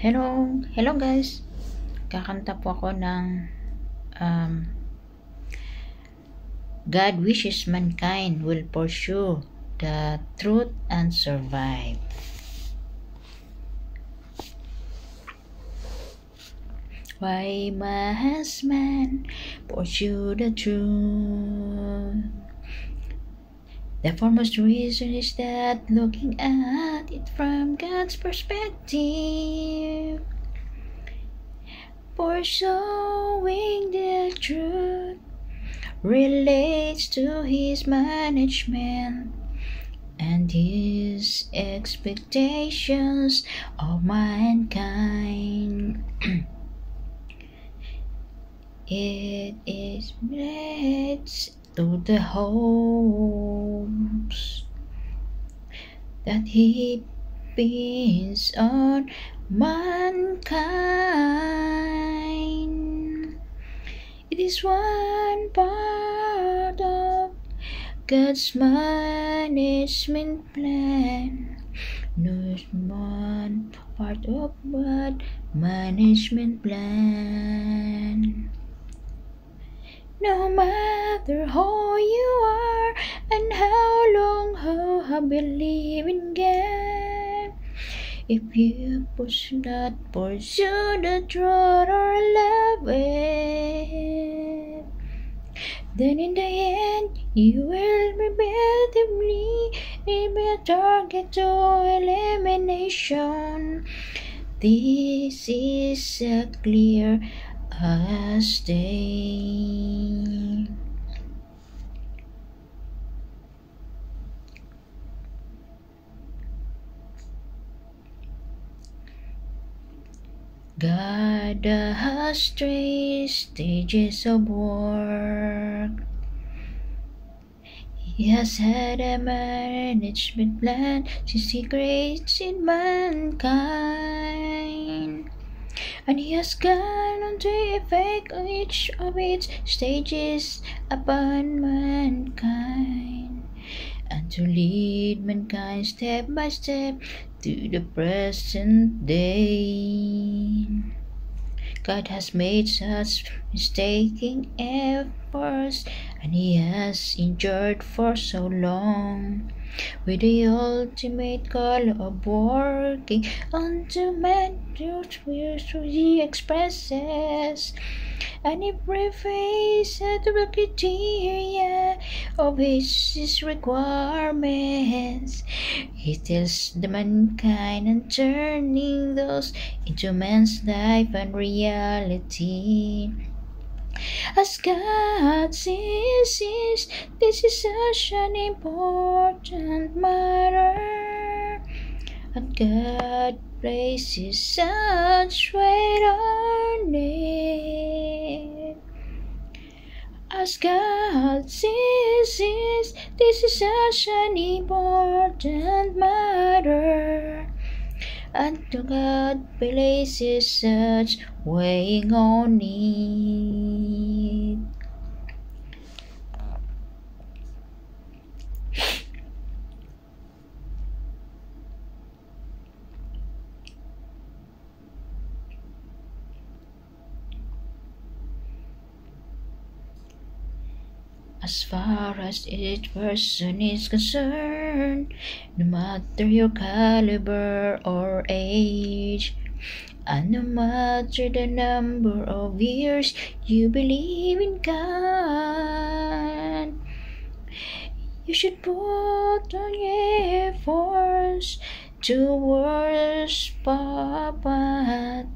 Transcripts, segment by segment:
Hello guys. Kakanta po ako ng God wishes mankind will pursue the truth and survive. Why must man pursue the truth? The foremost reason is that looking at it from God's perspective, pursuing the truth relates to His management and His expectations of mankind. It is relates to the hopes that He pins on mankind. It is one part of God's management plan. No, it's one part of God's management plan. No matter who you are and how long you have believed in God, if you pursue the truth or love it, then in the end you will inevitably be a target to elimination. This is clear as day. God has three stages of work. He has had a management plan since He created mankind, and He has gone on to effect each of its stages upon mankind, and to lead mankind step by step to the present day. God has made such mistaking efforts, and He has endured for so long, with the ultimate goal of working unto man through He expresses and He prefaces the criteria of His requirements. He tells the mankind and turning those into man's life and reality. As God sees, this is such an important matter, and God places such weight on it. As God sees, this is such an important matter, and to God places such weighing on it. As far as each person is concerned, no matter your caliber or age, and no matter the number of years you believe in God, you should put on your efforts towards Papa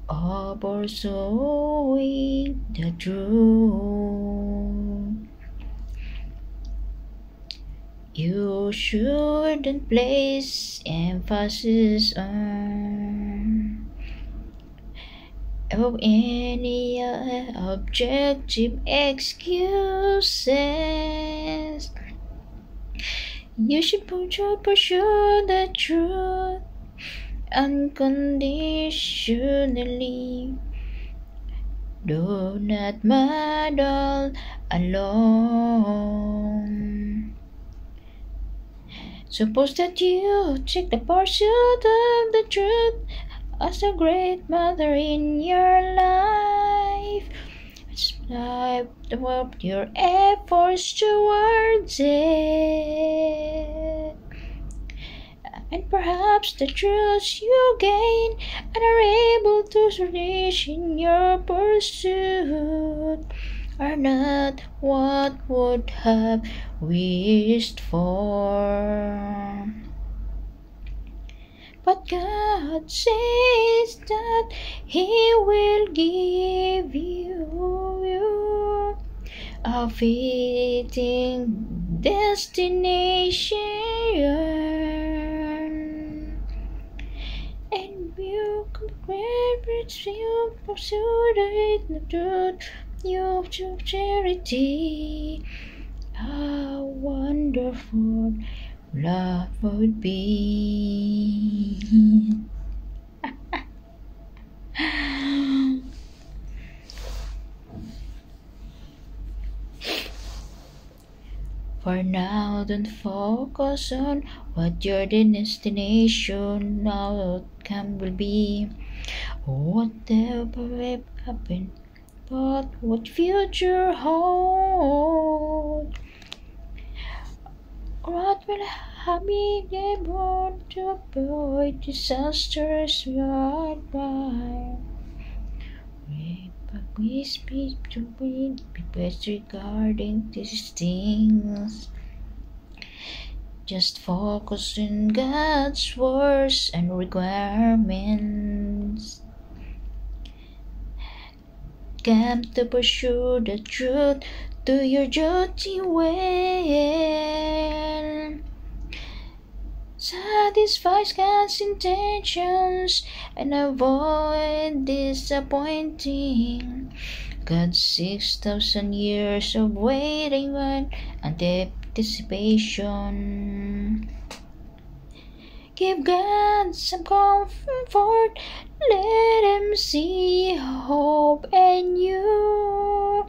of pursuing the truth. You shouldn't place emphasis on any objective excuses. You should pursue the truth unconditionally. Do not meddle alone. Suppose that you take the pursuit of the truth as a great mother in your life. Strive to work your efforts towards it. And perhaps the truths you gain and are able to reach in your pursuit are not what would have wished for. But God says that He will give you a fitting destination, and you pursue the truth, your charity. How wonderful love would be. For now, don't focus on what your destination outcome will be, or whatever will happen, but what future holds. What will be able to avoid disasters worldwide? But we speak to be best regarding these things. Just focus on God's words and requirements. Come to pursue the truth, do your duty well. Satisfy God's intentions and avoid disappointing God's 6,000 years of waiting and anticipation. Give God some comfort, let Him see hope in you.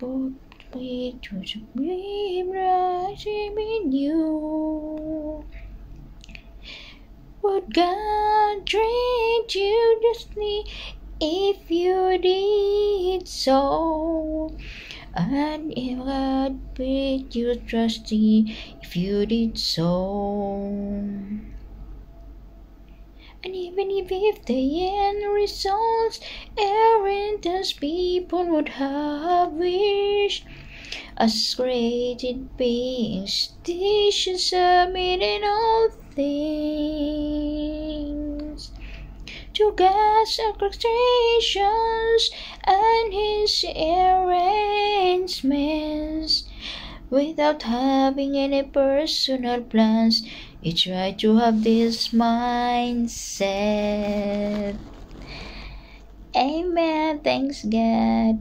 But we to be rising in you. Would God treat you justly if you did so? And if God treat you trusty if you did so? And even if the end results aren't as people would have wished, as created beings, they should submit in all things to God's orchestrations and His arrangements, without having any personal plans. Each try to have this mindset. Amen. Thanks God.